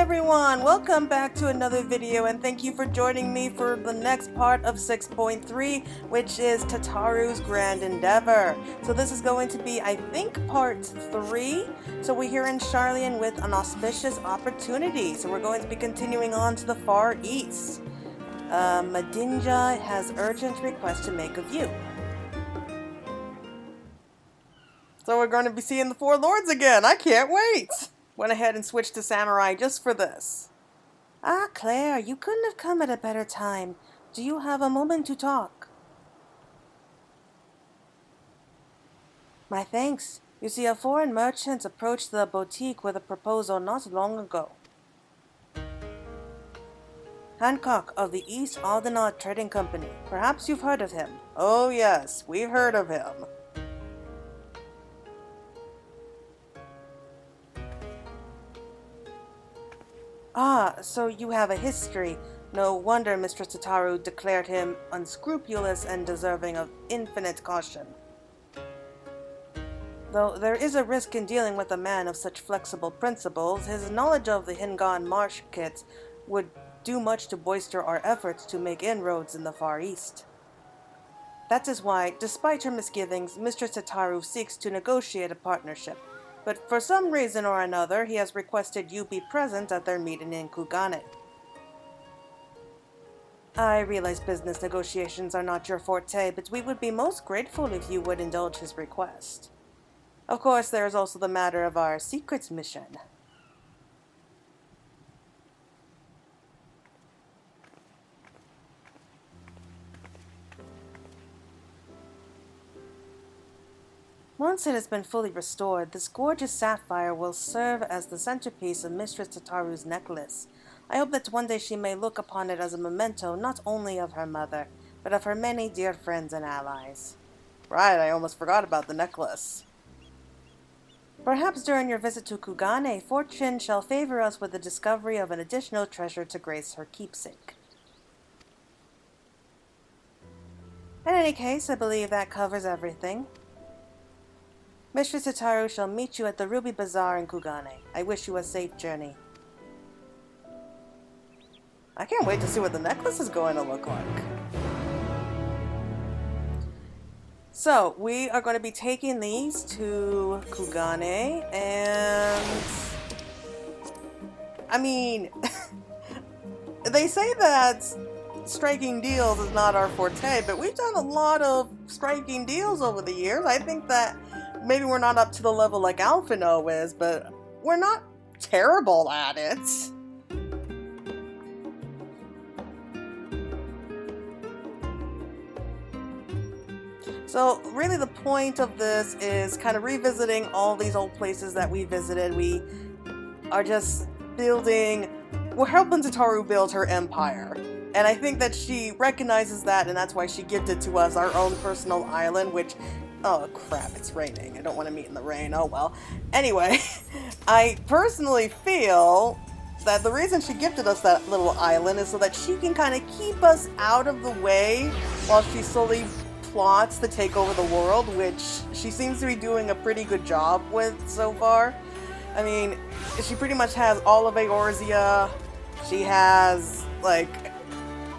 everyone! Welcome back to another video and thank you for joining me for the next part of 6.3, which is Tataru's Grand Endeavor. So this is going to be, I think, part 3. So we're here in Sharlayan with an auspicious opportunity. So we're going to be continuing on to the Far East. Madinja has urgent request to make of you. So we're going to be seeing the Four Lords again. I can't wait! Went ahead and switched to Samurai just for this. Ah, Claire, you couldn't have come at a better time. Do you have a moment to talk? My thanks. You see, a foreign merchant approached the boutique with a proposal not long ago. Hancock of the East Aldenard Trading Company. Perhaps you've heard of him. Oh yes, we've heard of him. Ah, so you have a history. No wonder Mistress Tataru declared him unscrupulous and deserving of infinite caution. Though there is a risk in dealing with a man of such flexible principles, his knowledge of the Hingan markets would do much to bolster our efforts to make inroads in the Far East. That is why, despite her misgivings, Mistress Tataru seeks to negotiate a partnership. But for some reason or another, he has requested you be present at their meeting in Kugane. I realize business negotiations are not your forte, but we would be most grateful if you would indulge his request. Of course, there is also the matter of our secret mission. Once it has been fully restored, this gorgeous sapphire will serve as the centerpiece of Mistress Tataru's necklace. I hope that one day she may look upon it as a memento not only of her mother, but of her many dear friends and allies. Right, I almost forgot about the necklace. Perhaps during your visit to Kugane, fortune shall favor us with the discovery of an additional treasure to grace her keepsake. In any case, I believe that covers everything. Mistress Tataru shall meet you at the Ruby Bazaar in Kugane. I wish you a safe journey. I can't wait to see what the necklace is going to look like. So, we are going to be taking these to Kugane, and I mean, they say that striking deals is not our forte, but we've done a lot of striking deals over the years. I think that maybe we're not up to the level like Alphino is, but we're not terrible at it. So really the point of this is kind of revisiting all these old places that we visited. We are just building, we're helping Tataru build her empire. And I think that she recognizes that, and that's why she gifted to us our own personal island, which, oh crap, it's raining. I don't want to meet in the rain. Oh well. Anyway, I personally feel that the reason she gifted us that little island is so that she can kind of keep us out of the way while she slowly plots to take over the world, which she seems to be doing a pretty good job with so far. I mean, she pretty much has all of Eorzea. She has, like,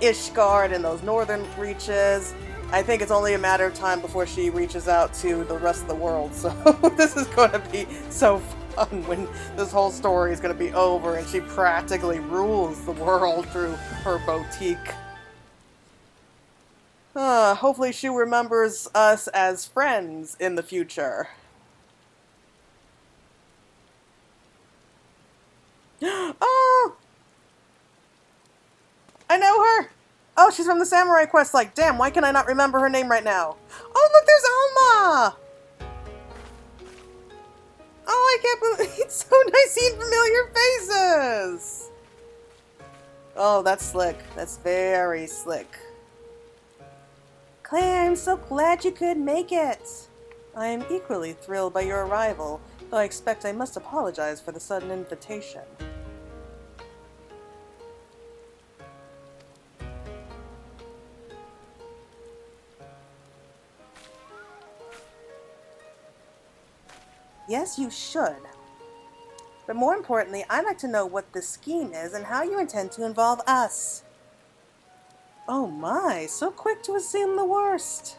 Ishgard and those northern reaches. I think it's only a matter of time before she reaches out to the rest of the world, so this is going to be so fun when this whole story is going to be over and she practically rules the world through her boutique. Hopefully she remembers us as friends in the future. Oh! I know her! Oh, she's from the Samurai Quest. Like, damn, why can I not remember her name right now? Oh, look, there's Alma! Oh, I can't believe it's so nice seeing familiar faces! Oh, that's slick. That's very slick. Claire, I'm so glad you could make it. I am equally thrilled by your arrival, though I expect I must apologize for the sudden invitation. Yes, you should. But more importantly, I'd like to know what this scheme is and how you intend to involve us. Oh my, so quick to assume the worst.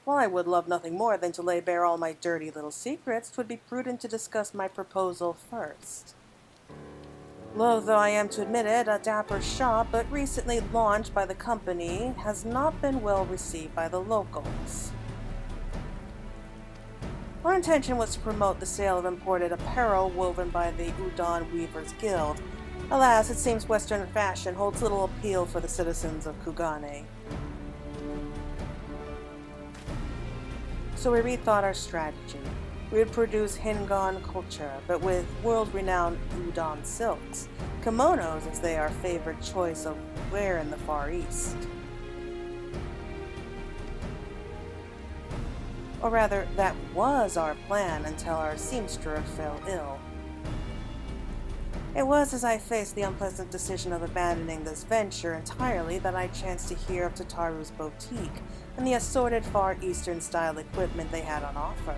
While I would love nothing more than to lay bare all my dirty little secrets, 'twould be prudent to discuss my proposal first. Loath though I am to admit it, a dapper shop, but recently launched by the company, has not been well received by the locals. Our intention was to promote the sale of imported apparel woven by the Udon Weavers Guild. Alas, it seems Western fashion holds little appeal for the citizens of Kugane. So we rethought our strategy. We would produce Hingon culture, but with world-renowned Udon silks, kimonos as they are favored choice of wear in the Far East. Or rather, that was our plan until our seamster fell ill. It was as I faced the unpleasant decision of abandoning this venture entirely that I chanced to hear of Tataru's boutique and the assorted Far Eastern style equipment they had on offer.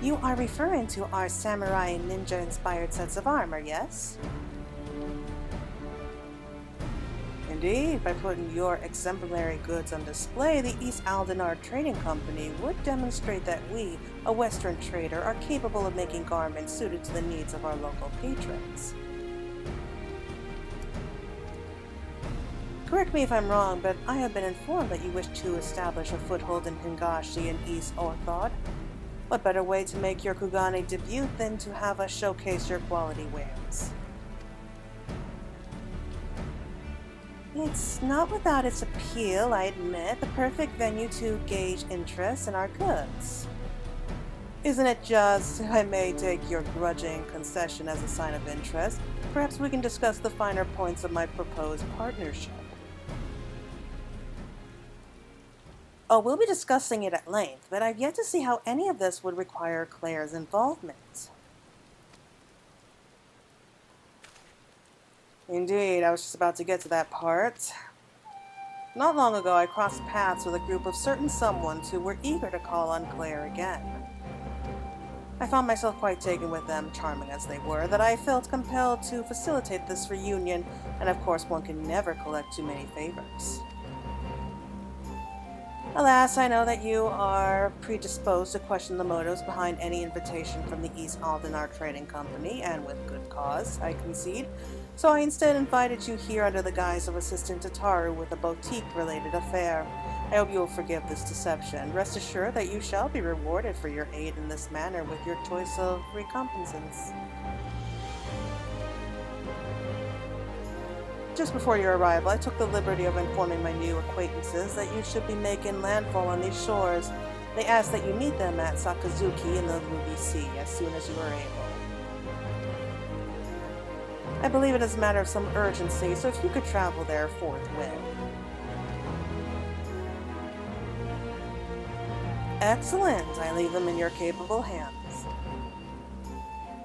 You are referring to our samurai and ninja inspired sets of armor, yes? Indeed, by putting your exemplary goods on display, the East Aldenar Trading Company would demonstrate that we, a Western trader, are capable of making garments suited to the needs of our local patrons. Correct me if I'm wrong, but I have been informed that you wish to establish a foothold in Hingashi and East Orthod. What better way to make your Kugane debut than to have us showcase your quality wares? It's not without its appeal, I admit, the perfect venue to gauge interest in our goods. Isn't it just, I may take your grudging concession as a sign of interest, perhaps we can discuss the finer points of my proposed partnership. Oh, we'll be discussing it at length, but I've yet to see how any of this would require Claire's involvement. Indeed, I was just about to get to that part. Not long ago, I crossed paths with a group of certain someones who were eager to call on Claire again. I found myself quite taken with them, charming as they were, that I felt compelled to facilitate this reunion, and of course one can never collect too many favors. Alas, I know that you are predisposed to question the motives behind any invitation from the East Aldenar Trading Company, and with good cause, I concede. So I instead invited you here under the guise of Assistant Tataru with a boutique-related affair. I hope you will forgive this deception. Rest assured that you shall be rewarded for your aid in this manner with your choice of recompenses. Just before your arrival, I took the liberty of informing my new acquaintances that you should be making landfall on these shores. They ask that you meet them at Sakazuki in the Ruby Sea as soon as you are able. I believe it is a matter of some urgency, so if you could travel there forthwith. Excellent! I leave them in your capable hands.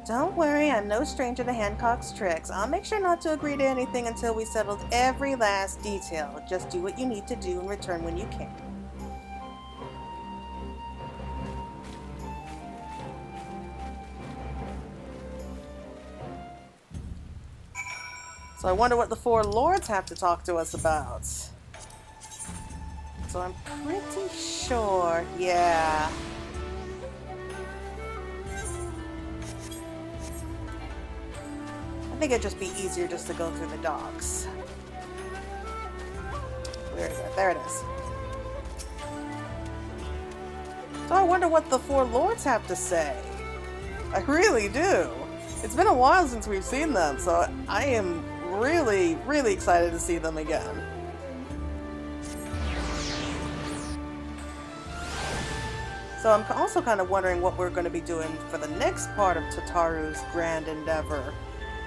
Don't worry, I'm no stranger to Hancock's tricks. I'll make sure not to agree to anything until we settled every last detail. Just do what you need to do and return when you can. So I wonder what the four lords have to talk to us about. So I'm pretty sure, yeah. I think it'd just be easier just to go through the docks. Where is it? There it is. So I wonder what the four lords have to say. I really do. It's been a while since we've seen them, so I am really, really excited to see them again. So I'm also kind of wondering what we're going to be doing for the next part of Tataru's grand endeavor.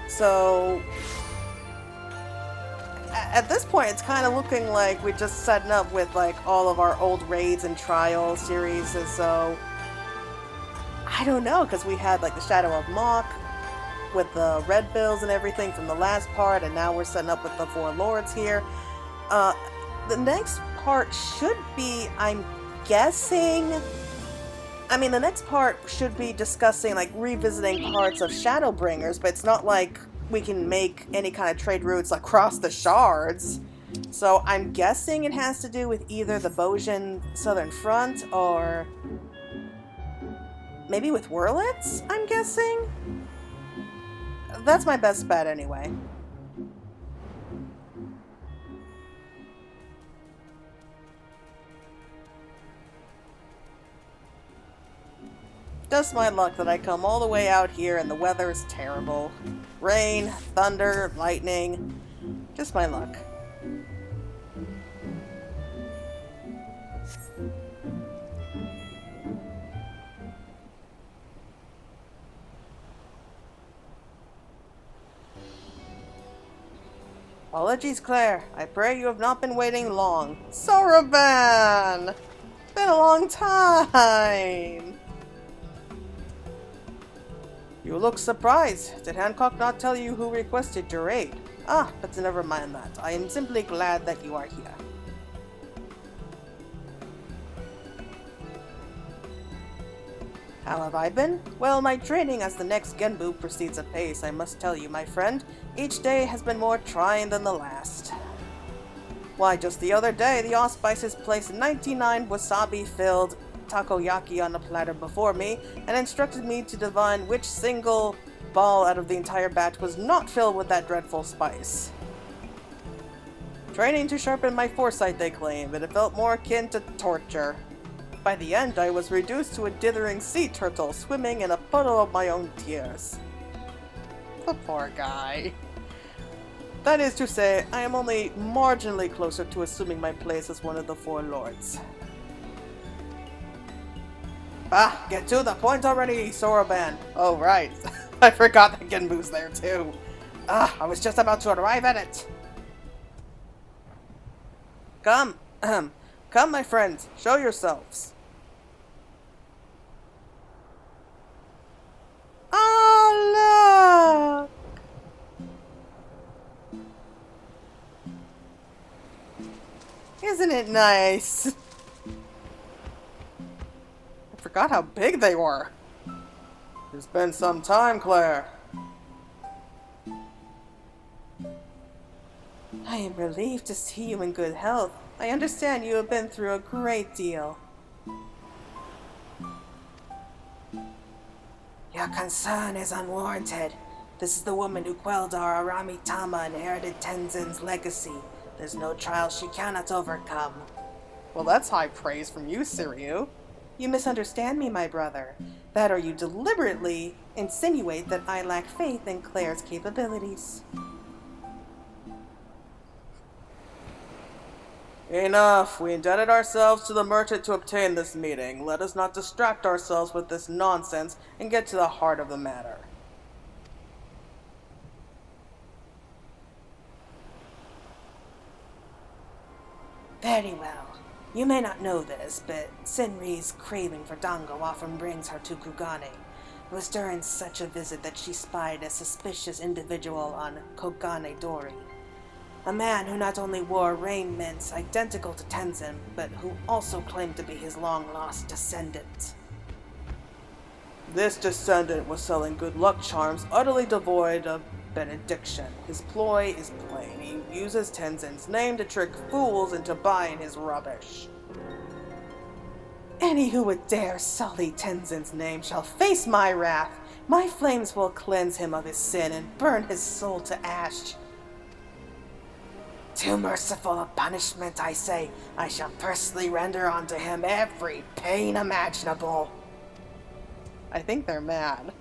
So at this point, it's kind of looking like we're just setting up with like all of our old raids and trial series. And so I don't know, because we had like the Shadow of Mach, with the red bills and everything from the last part, and now we're setting up with the four lords here. The next part should be, I'm guessing... I mean, the next part should be discussing, like, revisiting parts of Shadowbringers, but it's not like we can make any kind of trade routes across the shards. So I'm guessing it has to do with either the Bosian Southern Front or maybe with Wurlitz, I'm guessing? That's my best bet anyway. Just my luck that I come all the way out here and the weather is terrible. Rain, thunder, lightning. Just my luck. Apologies, Claire. I pray you have not been waiting long. Soroban! It's been a long time! You look surprised. Did Hancock not tell you who requested your aid? Ah, but never mind that. I am simply glad that you are here. How have I been? Well, my training as the next Genbu proceeds apace, I must tell you, my friend. Each day has been more trying than the last. Why, just the other day, the auspices placed 99 wasabi-filled takoyaki on a platter before me, and instructed me to divine which single ball out of the entire batch was not filled with that dreadful spice. Training to sharpen my foresight, they claim, but it felt more akin to torture. By the end, I was reduced to a dithering sea turtle swimming in a puddle of my own tears. The poor guy. That is to say, I am only marginally closer to assuming my place as one of the four lords. Ah, get to the point already, Soroban. Oh, right. I forgot that Genbu's there, too. Ah, I was just about to arrive at it. Come, come, my friends, show yourselves. Oh, look! Isn't it nice? I forgot how big they were. It's been some time, Claire. I am relieved to see you in good health. I understand you have been through a great deal. Your concern is unwarranted. This is the woman who quelled our Aramitama and inherited Tenzin's legacy. There's no trial she cannot overcome. Well, that's high praise from you, Siryu. You misunderstand me, my brother. That or you deliberately insinuate that I lack faith in Claire's capabilities. Enough! We indebted ourselves to the merchant to obtain this meeting. Let us not distract ourselves with this nonsense and get to the heart of the matter. Very well. You may not know this, but Senri's craving for dango often brings her to Kugane. It was during such a visit that she spied a suspicious individual on Kogane Dori. A man who not only wore raiments identical to Tenzin, but who also claimed to be his long-lost descendant. This descendant was selling good luck charms utterly devoid of benediction. His ploy is plain. He uses Tenzin's name to trick fools into buying his rubbish. Any who would dare sully Tenzin's name shall face my wrath. My flames will cleanse him of his sin and burn his soul to ash. Too merciful a punishment, I say. I shall personally render unto him every pain imaginable. I think they're mad.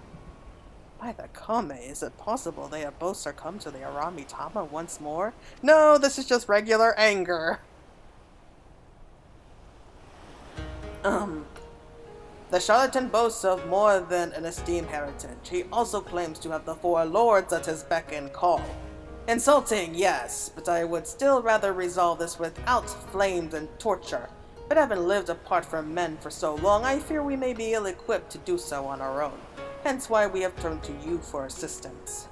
By the Kame, is it possible they have both succumbed to the Aramitama once more? No, this is just regular anger. The charlatan boasts of more than an esteemed heritage. He also claims to have the four lords at his beck and call. Insulting, yes, but I would still rather resolve this without flames and torture. But having lived apart from men for so long, I fear we may be ill-equipped to do so on our own. hence why we have turned to you for assistance.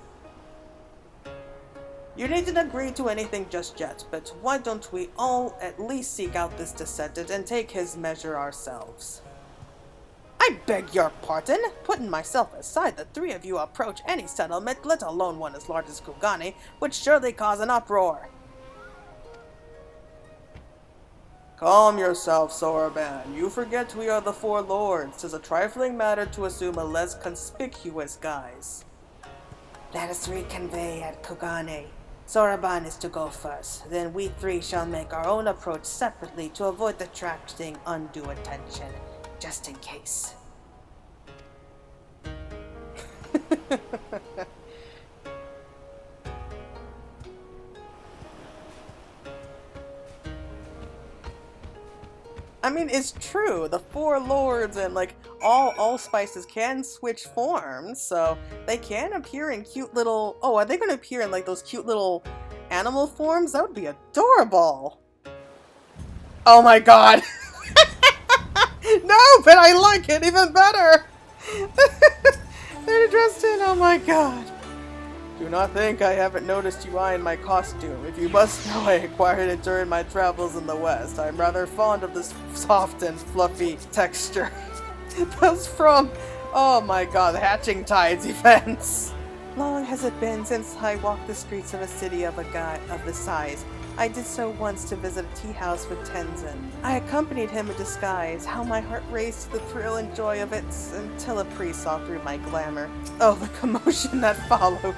You needn't agree to anything just yet, but why don't we all at least seek out this descendant and take his measure ourselves? I beg your pardon? Putting myself aside, the three of you approach any settlement, let alone one as large as Kugane, would surely cause an uproar. Calm yourself, Soraban. You forget we are the Four Lords. 'Tis a trifling matter to assume a less conspicuous guise. Let us reconvey at Kugane. Soraban is to go first. Then we three shall make our own approach separately to avoid attracting undue attention, just in case. I mean, it's true. The Four Lords and like all spices can switch forms, so they can appear in cute little. Oh, are they going to appear in like those cute little animal forms? That would be adorable. Oh my god! No, but I like it even better. They're dressed in. Oh my god. Do not think I haven't noticed you eyeing my costume. If you must know, I acquired it during my travels in the West. I'm rather fond of this soft and fluffy texture. That's from, oh my god, the Hatching Tides events. Long has it been since I walked the streets of a city of this size. I did so once to visit a tea house with Tenzin. I accompanied him in disguise. How my heart raced to the thrill and joy of it until a priest saw through my glamour. Oh, the commotion that followed.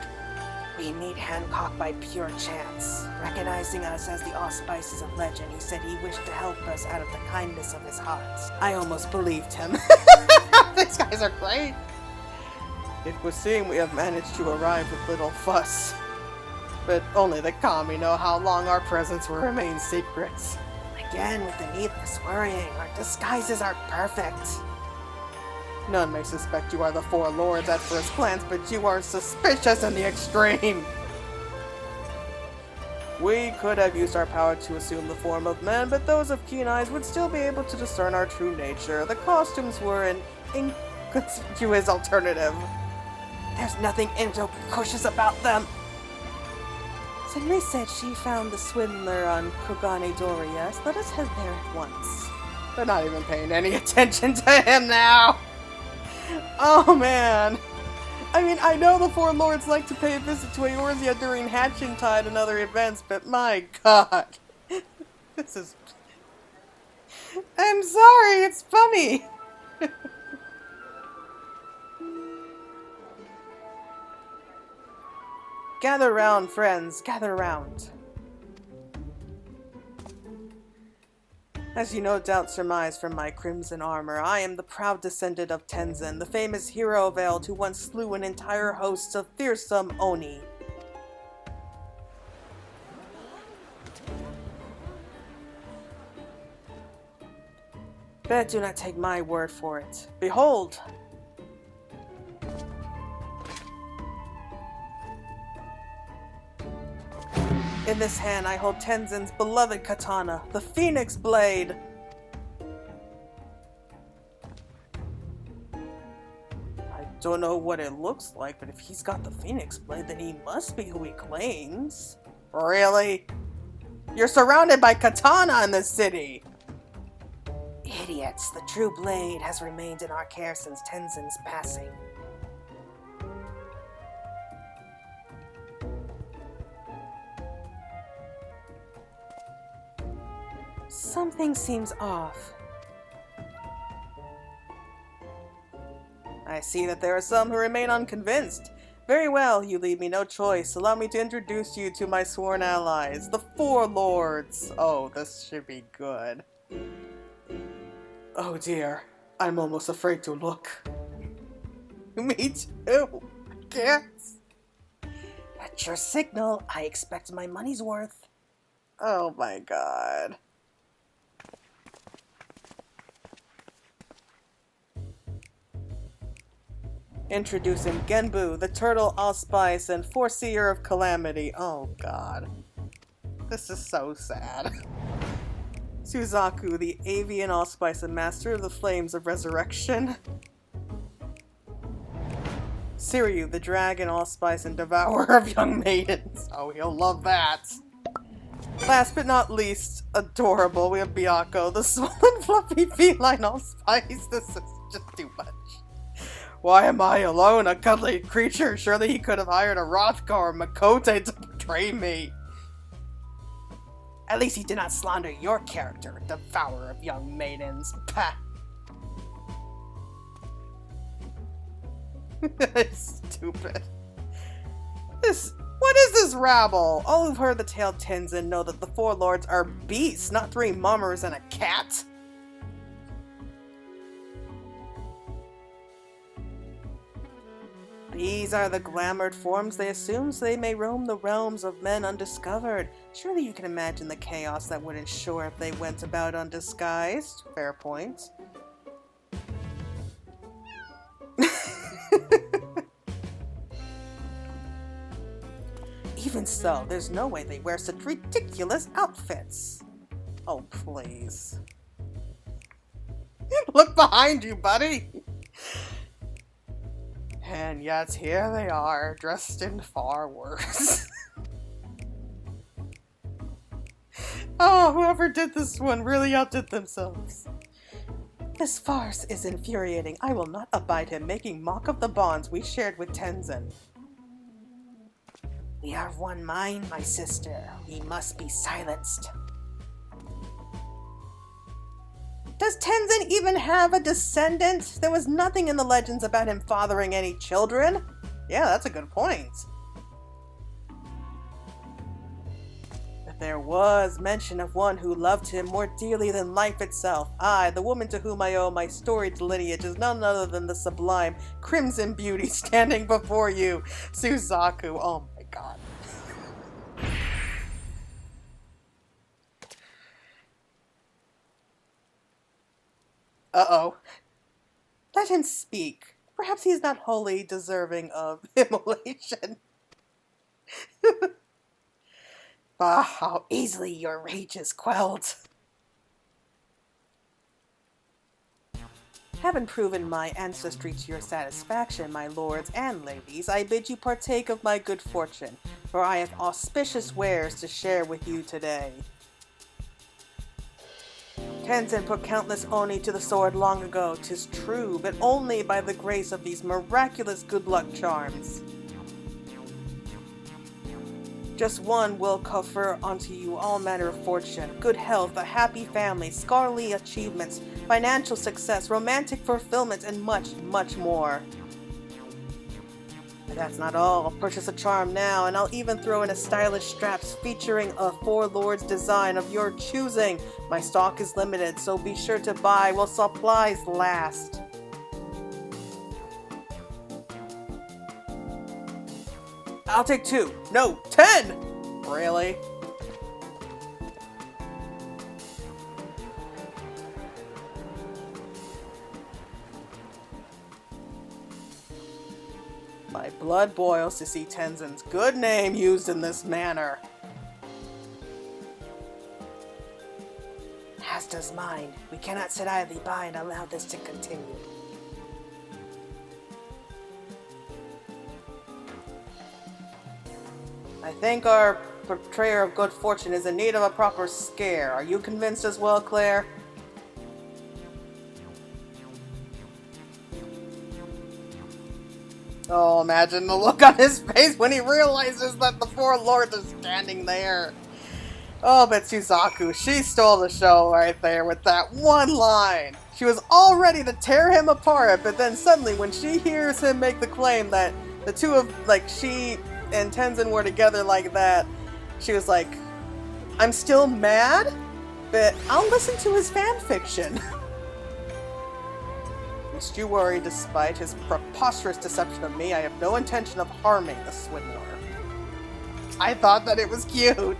We meet Hancock by pure chance. Recognizing us as the Allspices of legend, he said he wished to help us out of the kindness of his heart. I almost believed him. These guys are great. It would seem we have managed to arrive with little fuss. But only the Kami know how long our presence will remain secrets. Again, with the needless worrying, our disguises are perfect. None may suspect you are the Four Lords at first glance, but you are suspicious in the extreme. We could have used our power to assume the form of men, but those of keen eyes would still be able to discern our true nature. The costumes were an inconspicuous alternative. There's nothing inconspicuous about them. Senri said she found the swindler on Kugane Dori. Yes, let us head there at once. They're not even paying any attention to him now. Oh man. I mean, I know the Four Lords like to pay a visit to Eorzea during Hatching Tide and other events, but my god. This is... I'm sorry, it's funny. Gather round, friends, gather round. As you no doubt surmise from my crimson armor, I am the proud descendant of Tenzin, the famous hero of Eld who once slew an entire host of fearsome Oni. But do not take my word for it. Behold! In this hand I hold Tenzin's beloved katana, the Phoenix Blade! I don't know what it looks like, but if he's got the Phoenix Blade, then he must be who he claims. Really? You're surrounded by katana in this city! Idiots, the true blade has remained in our care since Tenzin's passing. Something seems off. I see that there are some who remain unconvinced. Very well, you leave me no choice. Allow me to introduce you to my sworn allies, the Four Lords. Oh, this should be good. Oh dear, I'm almost afraid to look. Me too. I can't. At your signal, I expect my money's worth. Oh my god. Introducing Genbu, the turtle allspice and foreseer of calamity. Oh god. This is so sad. Suzaku, the avian allspice and master of the flames of resurrection. Siryu, the dragon, allspice, and devourer of young maidens. Oh, he'll love that. Last but not least, adorable, we have Byakko, the swollen, fluffy feline allspice. This is just too much. Why am I alone, a cuddly creature? Surely he could have hired a Rothgar or Makote to portray me. At least he did not slander your character, devourer of young maidens. Pah. Stupid. What is this rabble? All who've heard the tale of Tenzin know that the four lords are beasts, not three mummers and a cat. These are the glamoured forms they assume, so they may roam the realms of men undiscovered. Surely you can imagine the chaos that would ensure if they went about undisguised. Fair point. Even so, there's no way they wear such ridiculous outfits. Oh, please. Look behind you, buddy! And yet, here they are, dressed in far worse. Oh, whoever did this one really outdid themselves. This farce is infuriating. I will not abide him making mock of the bonds we shared with Tenzin. We are of one mind, my sister. We must be silenced. Does Tenzin even have a descendant? There was nothing in the legends about him fathering any children. Yeah, that's a good point. But there was mention of one who loved him more dearly than life itself. I, the woman to whom I owe my storied lineage, is none other than the sublime Crimson Beauty standing before you, Suzaku. Oh my god. Uh-oh. Let him speak. Perhaps he is not wholly deserving of immolation. Ah, how easily your rage is quelled. Having proven my ancestry to your satisfaction, my lords and ladies, I bid you partake of my good fortune, for I have auspicious wares to share with you today. Tenzin put countless Oni to the sword long ago, 'tis true, but only by the grace of these miraculous good luck charms. Just one will confer unto you all manner of fortune, good health, a happy family, scholarly achievements, financial success, romantic fulfillment, and much, much more. But that's not all. I'll purchase a charm now, and I'll even throw in a stylish straps featuring a Four Lords design of your choosing. My stock is limited, so be sure to buy while supplies last. I'll take 2. No, 10! Really? My blood boils to see Tenzin's good name used in this manner. As does mine. We cannot sit idly by and allow this to continue. I think our portrayer of good fortune is in need of a proper scare. Are you convinced as well, Claire? Oh, imagine the look on his face when he realizes that the Four Lords are standing there. Oh, but Suzaku, she stole the show right there with that one line. She was all ready to tear him apart, but then suddenly when she hears him make the claim that the two of, she and Tenzin were together like that, she was like, I'm still mad, but I'll listen to his fanfiction. Must you worry, despite his preposterous deception of me, I have no intention of harming the swindler. I thought that it was cute.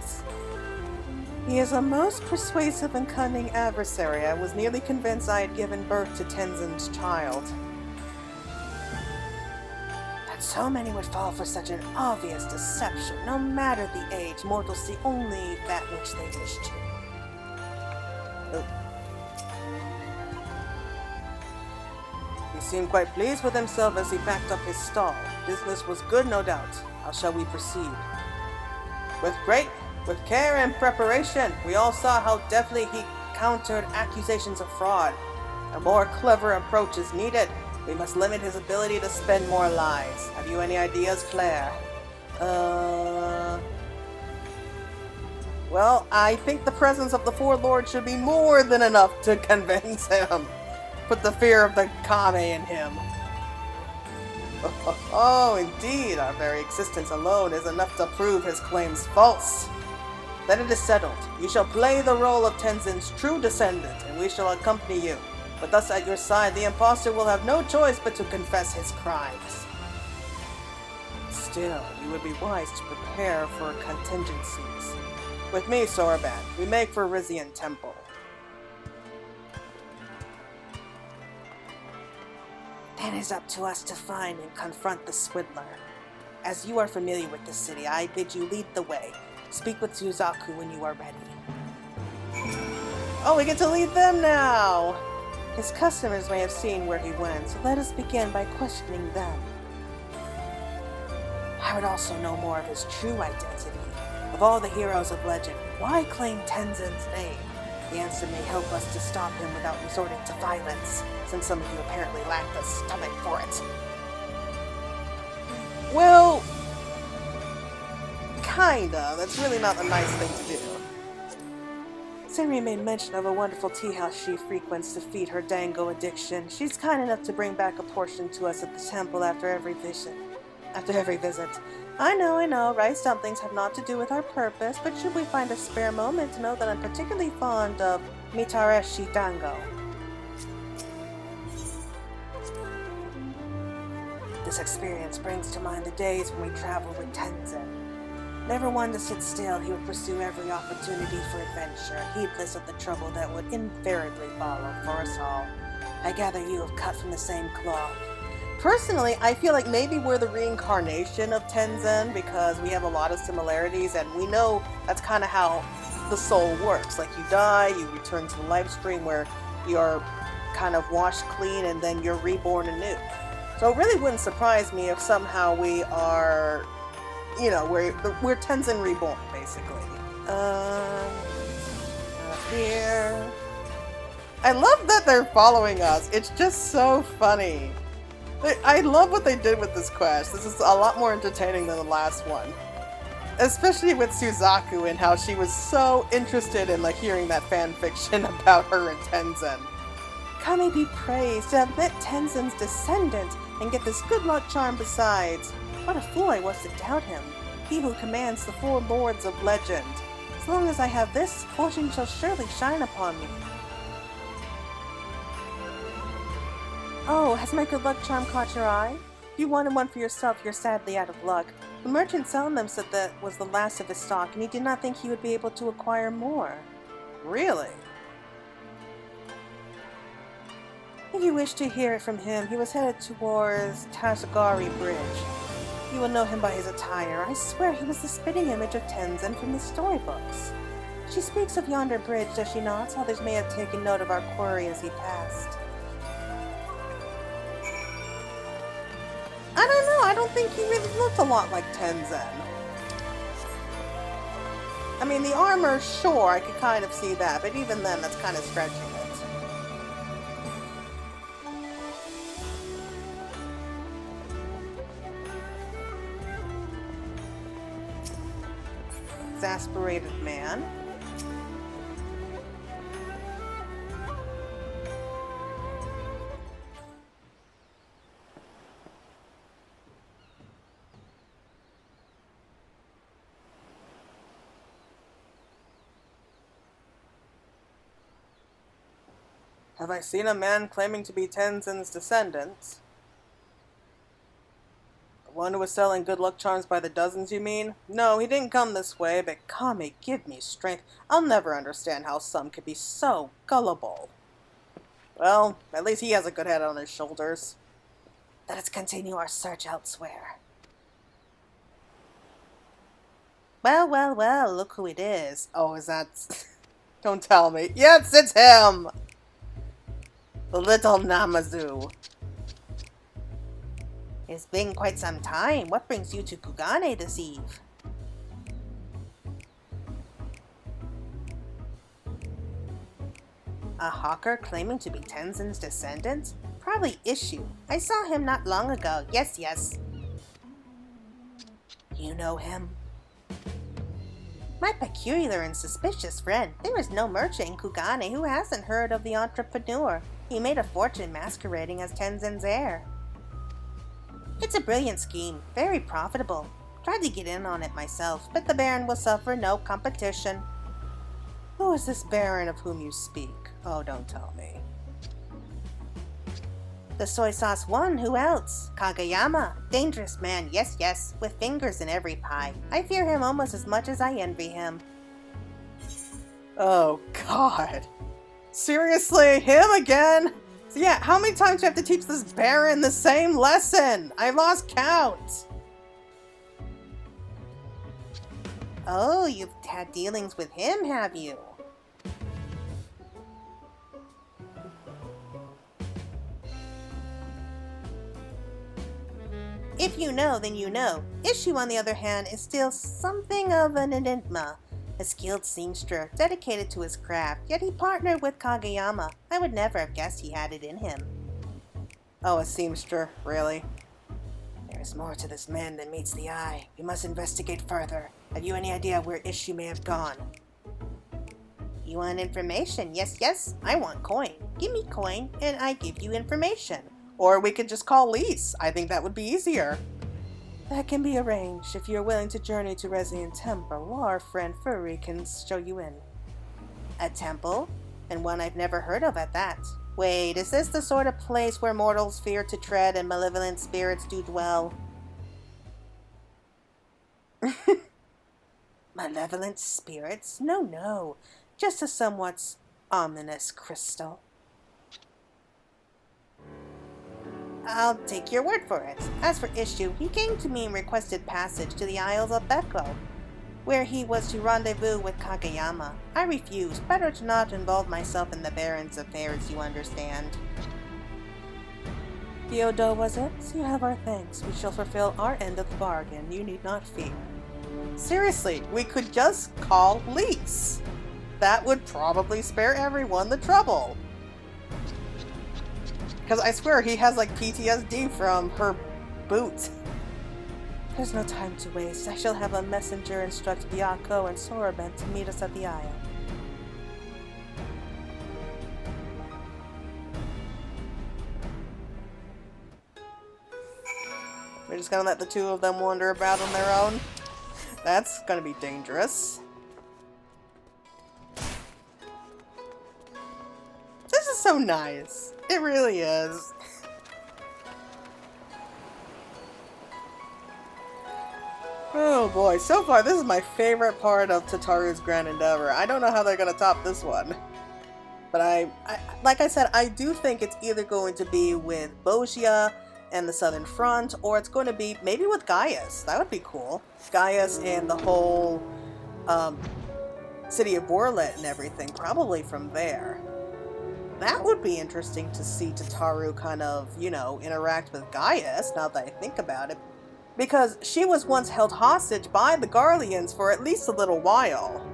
He is a most persuasive and cunning adversary. I was nearly convinced I had given birth to Tenzin's child. That so many would fall for such an obvious deception. No matter the age, mortals see only that which they wish to. seemed quite pleased with himself as he packed up his stall. Business was good, no doubt. How shall we proceed? With care and preparation, we all saw how deftly he countered accusations of fraud. A more clever approach is needed. We must limit his ability to spend more lives. Have you any ideas, Claire? Well, I think the presence of the four lords should be more than enough to convince him. Put the fear of the Kame in him. Oh, indeed, our very existence alone is enough to prove his claims false. Then it is settled. You shall play the role of Tenzin's true descendant, and we shall accompany you. With us at your side, the impostor will have no choice but to confess his crimes. Still, you would be wise to prepare for contingencies. With me, Soraban, we make for Rizian Temple. Then it is up to us to find and confront the Swindler. As you are familiar with the city, I bid you lead the way. Speak with Suzaku when you are ready. Oh, we get to lead them now! His customers may have seen where he went, so let us begin by questioning them. I would also know more of his true identity. Of all the heroes of legend, why claim Tenzin's name? The answer may help us to stop him without resorting to violence, since some of you apparently lack the stomach for it. Well, kinda. That's really not a nice thing to do. Senri made mention of a wonderful tea house she frequents to feed her dango addiction. She's kind enough to bring back a portion to us at the temple after every visit. I know, rice dumplings have naught to do with our purpose, but should we find a spare moment, know that I'm particularly fond of mitareshi dango. This experience brings to mind the days when we traveled with Tenzin. Never one to sit still, he would pursue every opportunity for adventure, heedless of the trouble that would invariably follow for us all. I gather you have cut from the same cloth. Personally, I feel like maybe we're the reincarnation of Tenzin because we have a lot of similarities, and we know that's kind of how the soul works. Like, you die, you return to the life stream where you're kind of washed clean and then you're reborn anew. So it really wouldn't surprise me if somehow we are, you know, we're Tenzin reborn, basically. Here. I love that they're following us. It's just so funny. I love what they did with this quest. This is a lot more entertaining than the last one. Especially with Suzaku and how she was so interested in hearing that fan fiction about her and Tenzin. Kame be praised to have met Tenzin's descendant and get this good luck charm besides. What a fool I was to doubt him. He who commands the four lords of legend. As long as I have this, fortune shall surely shine upon me. Oh, has my good luck charm caught your eye? If you wanted one for yourself, you're sadly out of luck. The merchant selling them said that was the last of his stock, and he did not think he would be able to acquire more. Really? If you wish to hear it from him, he was headed towards Tashigari Bridge. You will know him by his attire. I swear he was the spitting image of Tenzin from the storybooks. She speaks of yonder bridge, does she not? Others may have taken note of our quarry as he passed. I don't know, I don't think he really looked a lot like Tenzin. I mean, the armor, sure, I could kind of see that, but even then, that's kind of stretching it. Exasperated man. Have I seen a man claiming to be Tenzin's descendant? The one who was selling good luck charms by the dozens, you mean? No, he didn't come this way, but Kame, give me strength. I'll never understand how some could be so gullible. Well, at least he has a good head on his shoulders. Let us continue our search elsewhere. Well, look who it is. Oh, is that... Don't tell me. Yes, it's him! The little Namazu. It's been quite some time. What brings you to Kugane this eve? A hawker claiming to be Tenzin's descendant? Probably Issue. I saw him not long ago. Yes, yes. You know him? My peculiar and suspicious friend. There is no merchant in Kugane who hasn't heard of the entrepreneur. He made a fortune masquerading as Tenzin's heir. It's a brilliant scheme, very profitable. Tried to get in on it myself, but the Baron will suffer no competition. Who is this Baron of whom you speak? Oh, don't tell me. The soy sauce one, who else? Kageyama. Dangerous man, yes, yes, with fingers in every pie. I fear him almost as much as I envy him. Oh, God. Seriously? Him again? So yeah, how many times do you have to teach this Baron the same lesson? I lost count. Oh, you've had dealings with him, have you? If you know, then you know. Issue, on the other hand, is still something of an enigma. A skilled seamster, dedicated to his craft, yet he partnered with Kageyama. I would never have guessed he had it in him. Oh, a seamster, really? There is more to this man than meets the eye. We must investigate further. Have you any idea where Issue may have gone? You want information? Yes, yes. I want coin. Give me coin, and I give you information. Or we could just call Lise. I think that would be easier. That can be arranged if you're willing to journey to Resident Temple, or our friend Furry can show you in. A temple? And one I've never heard of at that. Wait, is this the sort of place where mortals fear to tread and malevolent spirits do dwell? Malevolent spirits? No, no. Just a somewhat ominous crystal. I'll take your word for it. As for Issue, he came to me and requested passage to the Isles of Beko, where he was to rendezvous with Kageyama. I refused. Better to not involve myself in the Baron's affairs, you understand. Kyoto, was it? You have our thanks. We shall fulfill our end of the bargain. You need not fear. Seriously, we could just call Lise. That would probably spare everyone the trouble. Because I swear he has like PTSD from her boot. There's no time to waste. I shall have a messenger instruct Byako and Soraben to meet us at the Isle. We're just gonna let the two of them wander about on their own? That's gonna be dangerous. This is so nice. It really is. Oh boy, so far this is my favorite part of Tataru's grand endeavor. I don't know how they're gonna top this one. But I like I said, I do think it's either going to be with Bozia and the Southern Front, or it's going to be maybe with Gaius. That would be cool. Gaius and the whole city of Borlet and everything, probably from there. That would be interesting to see Tataru kind of, you know, interact with Gaius, now that I think about it. Because she was once held hostage by the Garleans for at least a little while.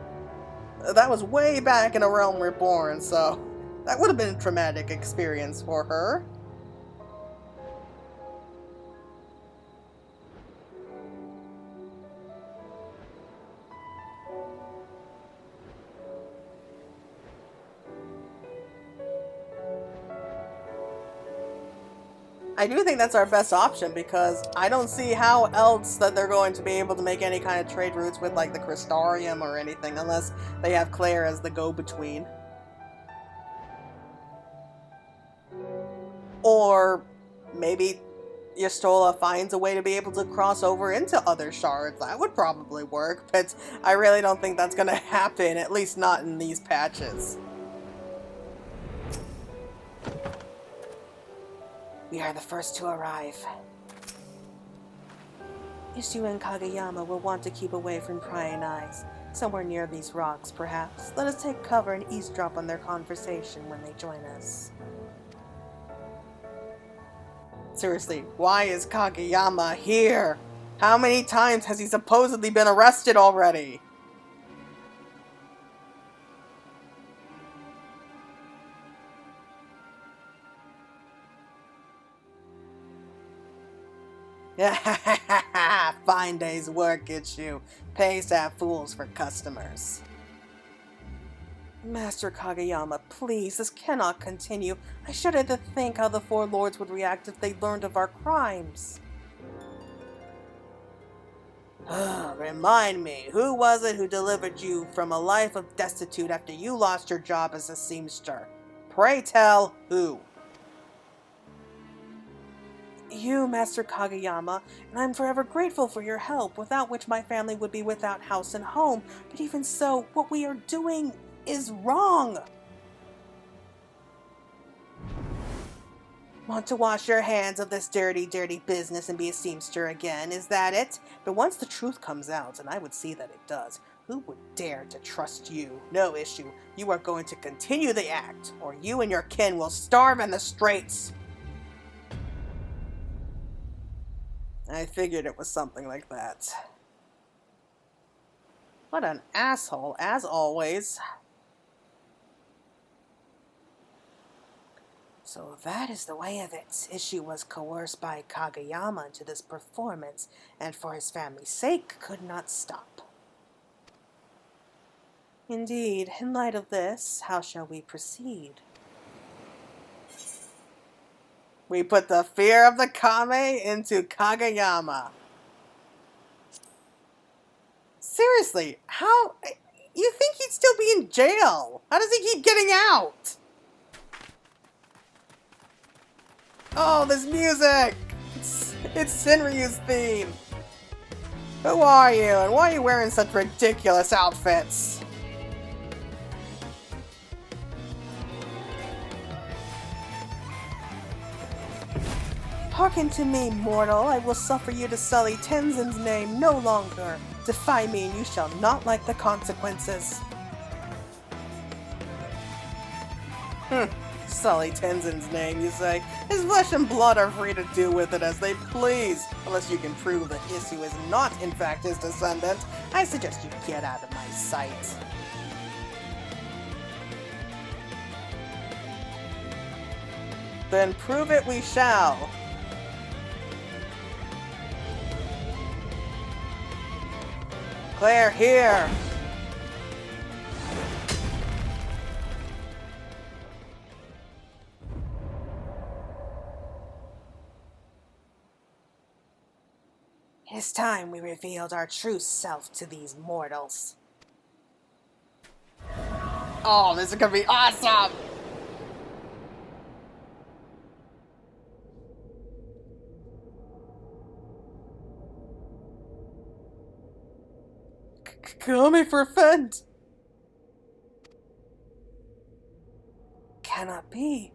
That was way back in a realm Reborn, so that would have been a traumatic experience for her. I do think that's our best option because I don't see how else that they're going to be able to make any kind of trade routes with like the Crystarium or anything unless they have Claire as the go-between. Or maybe Yastola finds a way to be able to cross over into other shards. That would probably work, but I really don't think that's going to happen, at least not in these patches. We are the first to arrive. Issue and Kageyama will want to keep away from prying eyes, somewhere near these rocks, perhaps. Let us take cover and eavesdrop on their conversation when they join us. Seriously, why is Kageyama here? How many times has he supposedly been arrested already? Fine day's work, Itchu. Pays to have fools for customers. Master Kageyama, please, this cannot continue. I shudder to think how the four lords would react if they learned of our crimes. Remind me, who was it who delivered you from a life of destitute after you lost your job as a seamster? Pray tell, who? You, Master Kageyama, and I'm forever grateful for your help, without which my family would be without house and home. But even so, what we are doing is wrong. Want to wash your hands of this dirty, dirty business and be a seamster again, is that it? But once the truth comes out, and I would see that it does, who would dare to trust you? No issue. You are going to continue the act, or you and your kin will starve in the streets. I figured it was something like that. What an asshole, as always. So that is the way of it. Itchu was coerced by Kageyama into this performance, and for his family's sake could not stop. Indeed, in light of this, how shall we proceed? We put the fear of the Kame into Kageyama. Seriously, how... You think he'd still be in jail? How does he keep getting out? Oh, this music! It's Shinryu's theme! Who are you, and why are you wearing such ridiculous outfits? Hearken to me, mortal. I will suffer you to sully Tenzin's name no longer. Defy me, and you shall not like the consequences. Sully Tenzin's name, you say? His flesh and blood are free to do with it as they please. Unless you can prove that Itchu is not, in fact, his descendant, I suggest you get out of my sight. Then prove it we shall. Claire, here! It's time we revealed our true self to these mortals. Oh, this is gonna be awesome! Kame for offend! Cannot be.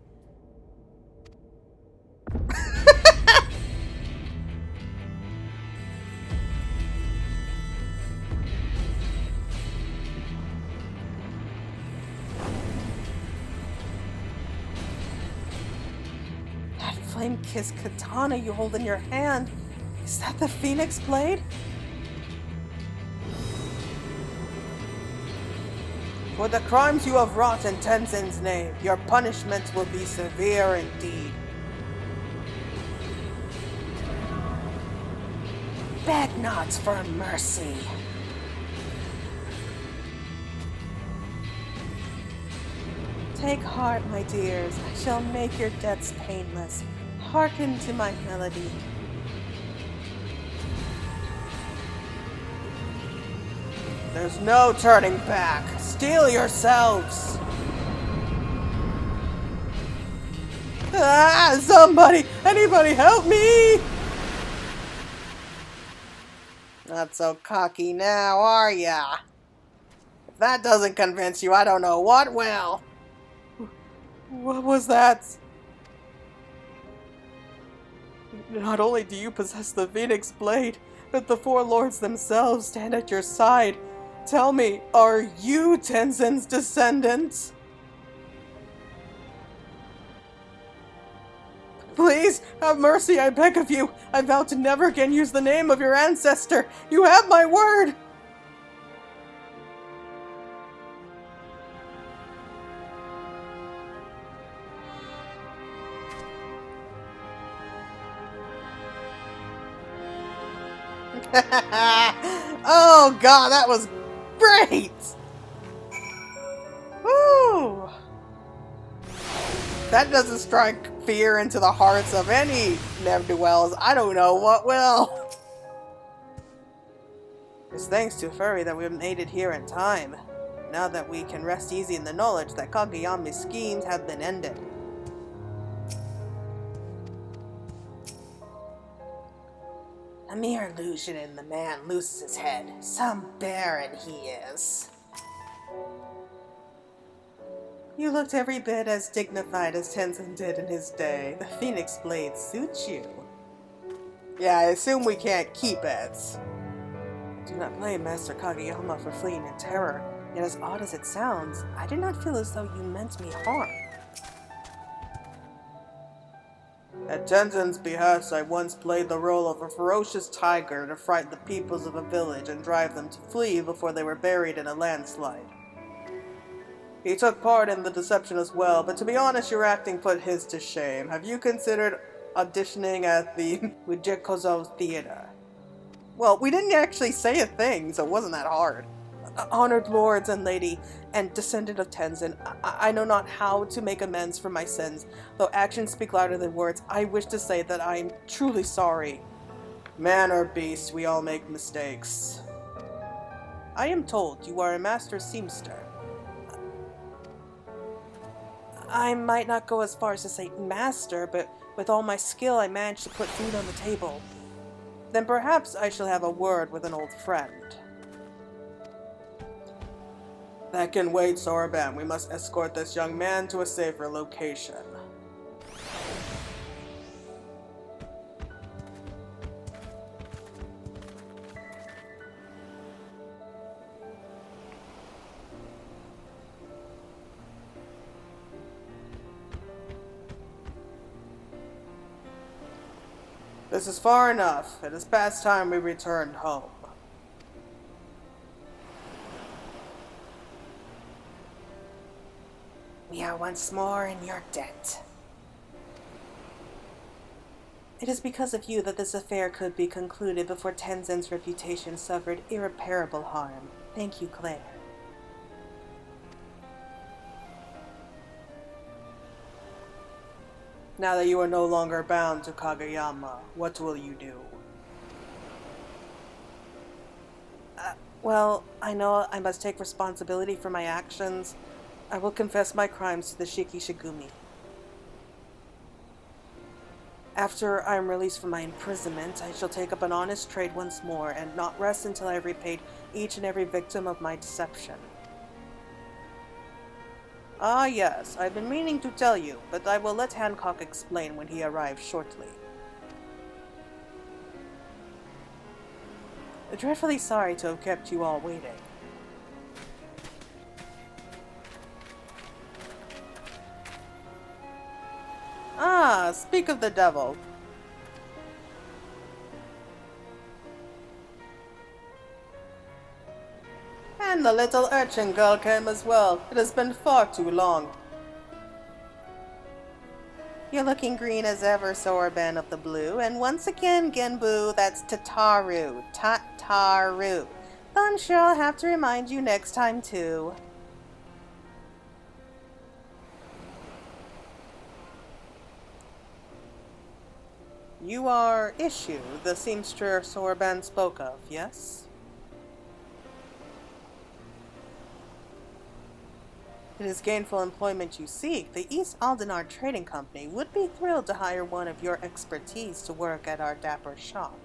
That flame-kissed katana you hold in your hand, is that the Phoenix Blade? For the crimes you have wrought in Tenzin's name, your punishment will be severe indeed. Beg not for mercy. Take heart, my dears. I shall make your deaths painless. Hearken to my melody. There's no turning back. Steel yourselves! Ah! Somebody! Anybody help me! Not so cocky now, are ya? If that doesn't convince you, I don't know what will. What was that? Not only do you possess the Phoenix Blade, but the four lords themselves stand at your side. Tell me, are you Tenzin's descendants? Please? Please, have mercy, I beg of you. I vow to never again use the name of your ancestor. You have my word. Oh god, that was great! Woo! That doesn't strike fear into the hearts of any ne'er-do-wells. I don't know what will. It's thanks to Furry that we've made it here in time. Now that we can rest easy in the knowledge that Kageyami's schemes have been ended. A mere illusion and the man loses his head. Some baron he is. You looked every bit as dignified as Tenzin did in his day. The Phoenix Blade suits you. Yeah, I assume we can't keep it. Do not blame Master Kageyama for fleeing in terror. Yet as odd as it sounds, I did not feel as though you meant me harm. At Tenzin's behest, I once played the role of a ferocious tiger to frighten the peoples of a village and drive them to flee before they were buried in a landslide. He took part in the deception as well, but to be honest, your acting put his to shame. Have you considered auditioning at the Ujikozo Theater? Well, we didn't actually say a thing, so it wasn't that hard. Honored lords and lady, and descendant of Tenzin, I know not how to make amends for my sins. Though actions speak louder than words, I wish to say that I am truly sorry. Man or beast, we all make mistakes. I am told you are a master seamster. I might not go as far as to say master, but with all my skill I managed to put food on the table. Then perhaps I shall have a word with an old friend. That can wait, Soraban. We must escort this young man to a safer location. This is far enough. It is past time we returned home. We are once more in your debt. It is because of you that this affair could be concluded before Tenzin's reputation suffered irreparable harm. Thank you, Claire. Now that you are no longer bound to Kageyama, what will you do? Well, I know I must take responsibility for my actions. I will confess my crimes to the Shiki Shigumi. After I am released from my imprisonment, I shall take up an honest trade once more and not rest until I have repaid each and every victim of my deception. Ah yes, I've been meaning to tell you, but I will let Hancock explain when he arrives shortly. I'm dreadfully sorry to have kept you all waiting. Ah, speak of the devil. And the little urchin girl came as well. It has been far too long. You're looking green as ever, Soraban of the Blue. And once again, Genbu, that's Tataru. Tataru. I'm sure I'll have to remind you next time, too. You are Issue, the seamstress Soraban spoke of, yes? It is gainful employment you seek. The East Aldenar Trading Company would be thrilled to hire one of your expertise to work at our dapper shop.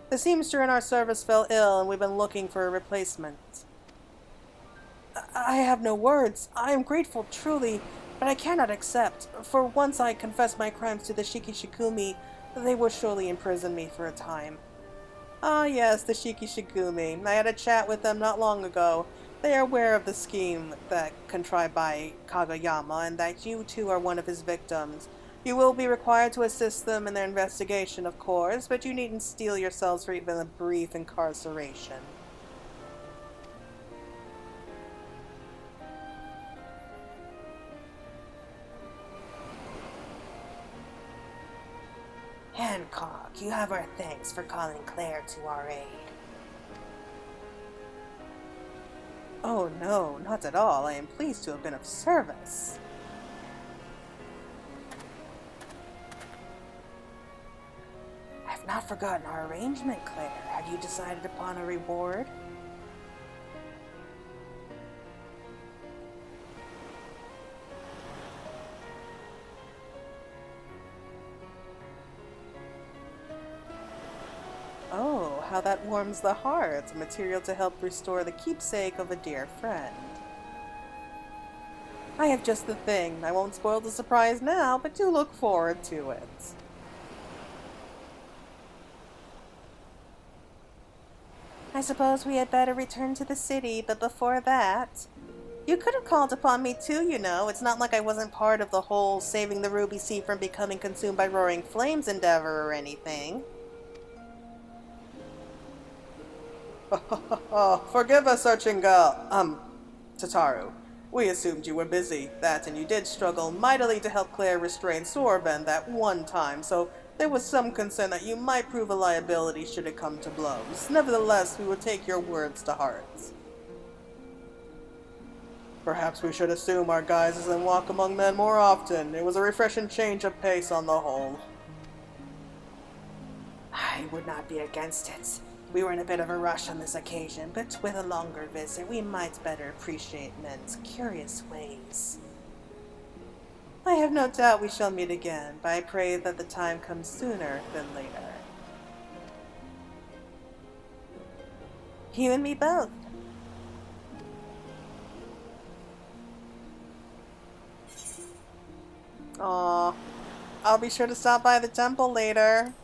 The seamster in our service fell ill, and we've been looking for a replacement. I have no words. I am grateful, truly, but I cannot accept. For once I confess my crimes to the Shiki Shigumi, they will surely imprison me for a time. Ah yes, the Shiki Shigumi. I had a chat with them not long ago. They are aware of the scheme that contrived by Kageyama, and that you two are one of his victims. You will be required to assist them in their investigation, of course, but you needn't steel yourselves for even a brief incarceration. Hancock, you have our thanks for calling Claire to our aid. Oh no, not at all. I am pleased to have been of service. I've not forgotten our arrangement, Claire. Have you decided upon a reward? Oh, how that warms the heart. Material to help restore the keepsake of a dear friend. I have just the thing. I won't spoil the surprise now, but do look forward to it. I suppose we had better return to the city, but before that... You could have called upon me too, you know. It's not like I wasn't part of the whole saving the Ruby Sea from becoming consumed by roaring flames endeavor or anything. Forgive us, Archingal. Tataru. We assumed you were busy. That, and you did struggle mightily to help Claire restrain Sorben that one time, so there was some concern that you might prove a liability should it come to blows. Nevertheless, we will take your words to heart. Perhaps we should assume our guises and walk among men more often. It was a refreshing change of pace on the whole. I would not be against it. We were in a bit of a rush on this occasion, but with a longer visit, we might better appreciate men's curious ways. I have no doubt we shall meet again, but I pray that the time comes sooner than later. You and me both. Aw, I'll be sure to stop by the temple later.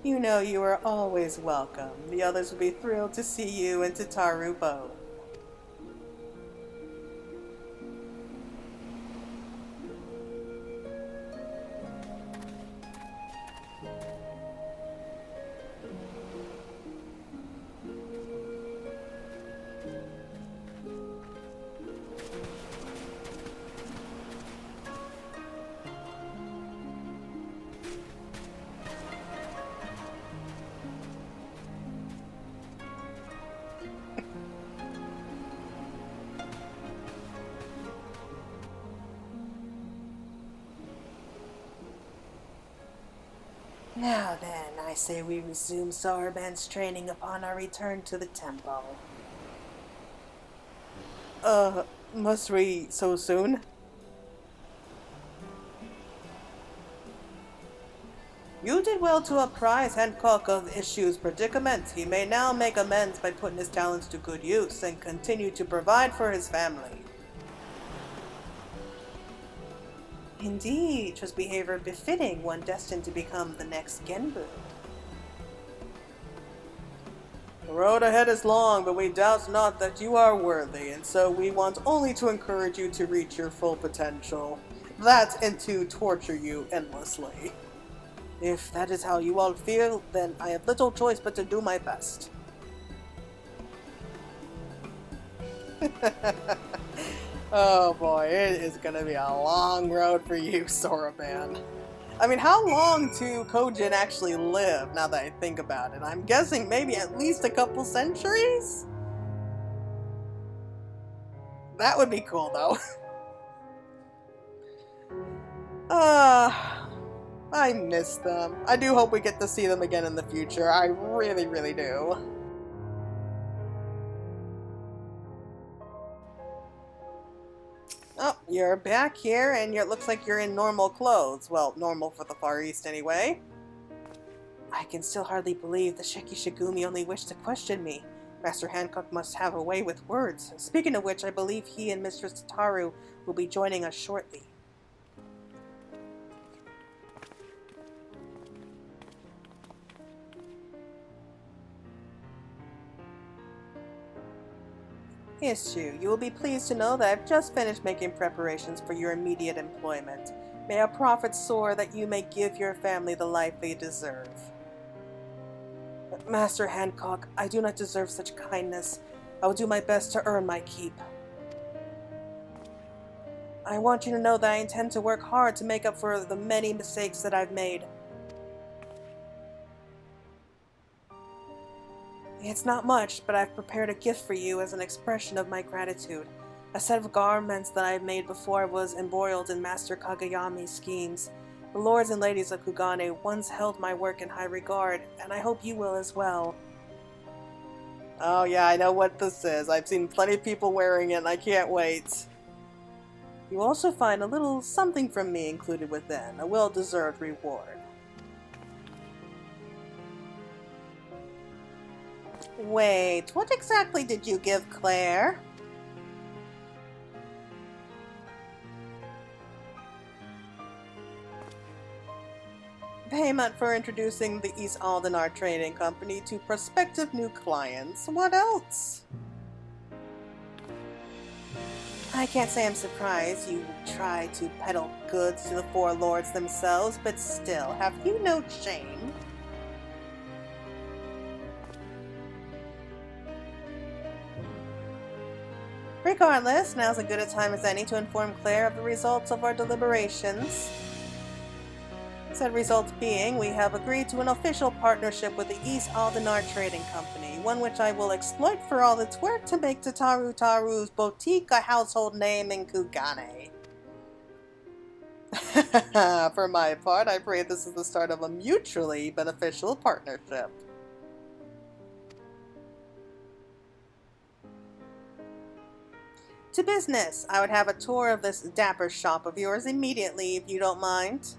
You know you are always welcome. The others will be thrilled to see you and Tataru both. Now then, I say we resume Sorben's training upon our return to the temple. Must we so soon? You did well to apprise Hancock of the issue's predicament. He may now make amends by putting his talents to good use and continue to provide for his family. Indeed, 'twas behavior befitting one destined to become the next Genbu. The road ahead is long, but we doubt not that you are worthy, and so we want only to encourage you to reach your full potential. That and to torture you endlessly. If that is how you all feel, then I have little choice but to do my best. Oh boy, it is gonna be a long road for you, Sorben. I mean, how long do Kojin actually live, now that I think about it? I'm guessing maybe at least a couple centuries? That would be cool, though. I miss them. I do hope we get to see them again in the future. I really, really do. Oh, you're back here, and it looks like you're in normal clothes. Well, normal for the Far East, anyway. I can still hardly believe the Shiki Shigumi only wished to question me. Master Hancock must have a way with words. Speaking of which, I believe he and Mistress Tataru will be joining us shortly. Issue, you will be pleased to know that I've just finished making preparations for your immediate employment. May our profits soar that you may give your family the life they deserve. But Master Hancock, I do not deserve such kindness. I will do my best to earn my keep. I want you to know that I intend to work hard to make up for the many mistakes that I've made. It's not much, but I've prepared a gift for you as an expression of my gratitude. A set of garments that I had made before I was embroiled in Master Kagayami's schemes. The lords and ladies of Kugane once held my work in high regard, and I hope you will as well. Oh yeah, I know what this is. I've seen plenty of people wearing it, and I can't wait. You will also find a little something from me included within, a well-deserved reward. Wait, what exactly did you give Claire? Payment for introducing the East Aldenar Trading Company to prospective new clients. What else? I can't say I'm surprised you try to peddle goods to the four lords themselves, but still, have you no shame? Regardless, now's as good a time as any to inform Claire of the results of our deliberations. Said results being, we have agreed to an official partnership with the East Aldenar Trading Company, one which I will exploit for all it's worth to make Taru's boutique a household name in Kugane. For my part, I pray this is the start of a mutually beneficial partnership. To business. I would have a tour of this dapper shop of yours immediately, if you don't mind.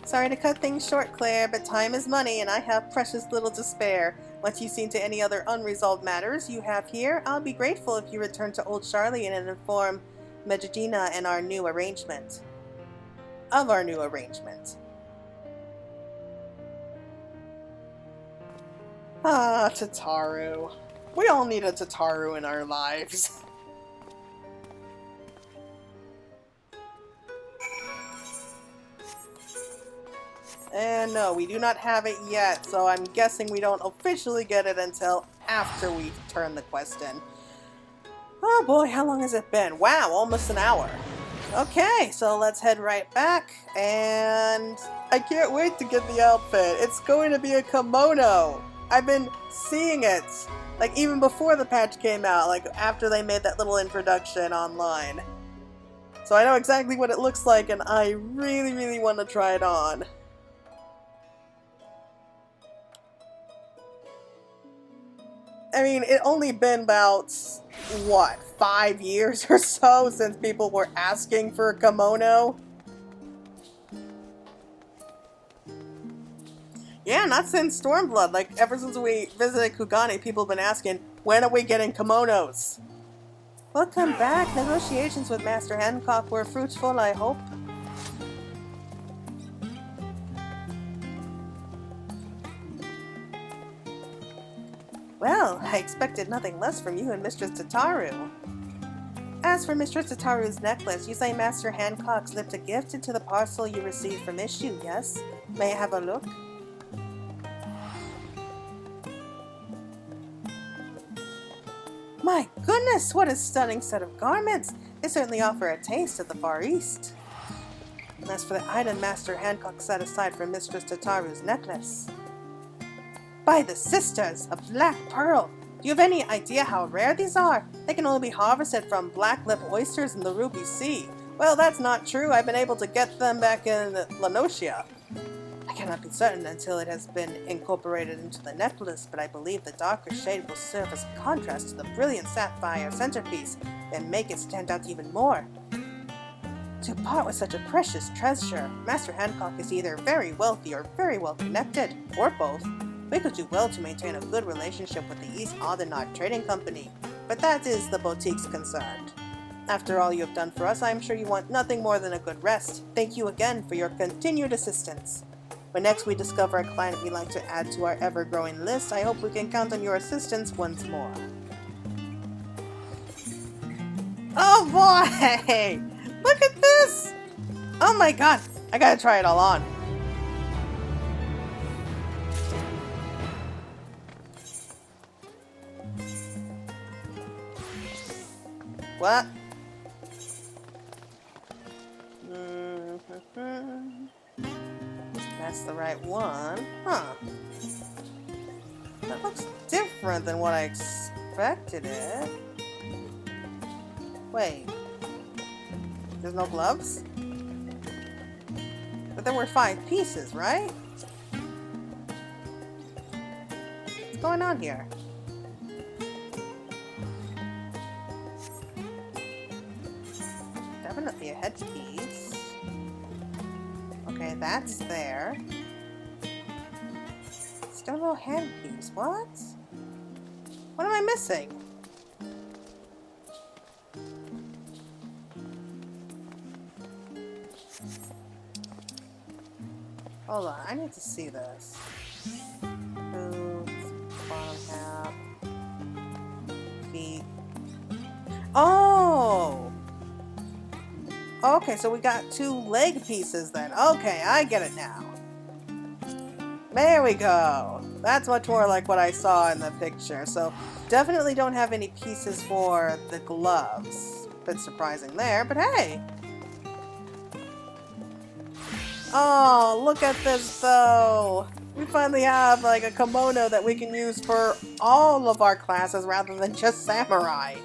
Sorry to cut things short, Claire, but time is money and I have precious little to spare. Once you've seen to any other unresolved matters you have here, I'll be grateful if you return to Old Charlian and inform Medjugina and our new arrangement. Of our new arrangement. Ah, Tataru. We all need a Tataru in our lives. And no, we do not have it yet, so I'm guessing we don't officially get it until after we turn the quest in. Oh boy, how long has it been? Wow, almost an hour. Okay, so let's head right back, and I can't wait to get the outfit. It's going to be a kimono. I've been seeing it, like even before the patch came out, like after they made that little introduction online. So I know exactly what it looks like, and I really, really want to try it on. I mean, it only been about, what, 5 years or so since people were asking for a kimono? Yeah, not since Stormblood. Like, ever since we visited Kugane, people have been asking, when are we getting kimonos? Welcome back. Negotiations with Master Hancock were fruitful, I hope. Well, I expected nothing less from you and Mistress Tataru. As for Mistress Tataru's necklace, you say Master Hancock slipped a gift into the parcel you received from Issue, yes? May I have a look? My goodness, what a stunning set of garments! They certainly offer a taste of the Far East. As for the item Master Hancock set aside for Mistress Tataru's necklace. By the sisters, a black pearl! Do you have any idea how rare these are? They can only be harvested from black lip oysters in the Ruby Sea. Well, that's not true. I've been able to get them back in Lanosia. I cannot be certain until it has been incorporated into the necklace, but I believe the darker shade will serve as a contrast to the brilliant sapphire centerpiece and make it stand out even more. To part with such a precious treasure, Master Hancock is either very wealthy or very well connected, or both. We could do well to maintain a good relationship with the East Aldenar Trading Company, but that is the boutique's concerned. After all you have done for us, I am sure you want nothing more than a good rest. Thank you again for your continued assistance. When next we discover a client we'd like to add to our ever-growing list, I hope we can count on your assistance once more. Oh boy! Look at this! Oh my god! I gotta try it all on. What? That's the right one. Huh. That looks different than what I expected it. Wait. There's no gloves? But there were 5 pieces, right? What's going on here? Definitely a headpiece. Okay, that's there. Still no handpiece. What? What am I missing? Hold on, I need to see this. Boots, bottom half, feet. Oh! Okay, so we got 2 leg pieces then. Okay, I get it now. There we go. That's much more like what I saw in the picture. So definitely don't have any pieces for the gloves. Bit surprising there, but hey. Oh, look at this though. We finally have like a kimono that we can use for all of our classes rather than just samurai.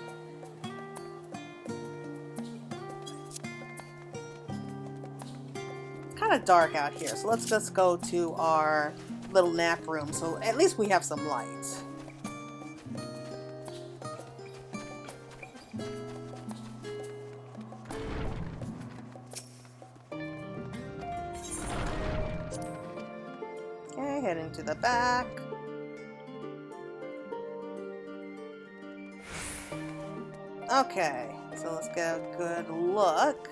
Kind of dark out here, so let's just go to our little nap room so at least we have some light. Okay, heading to the back. Okay, so let's get a good look.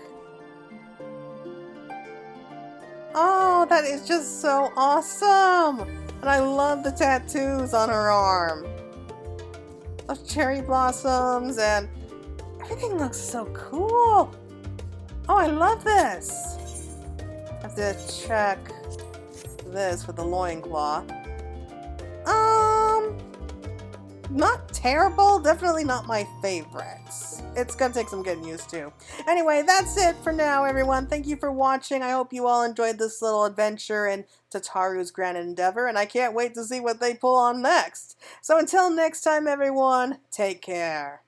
Oh, that is just so awesome! And I love the tattoos on her arm. Those cherry blossoms and everything looks so cool. Oh, I love this. I have to check this for the loincloth. Not terrible, definitely not my favorites. It's gonna take some getting used to. Anyway, that's it for now, everyone. Thank you for watching. I hope you all enjoyed this little adventure in Tataru's grand endeavor, and I can't wait to see what they pull on next. So until next time, everyone, take care.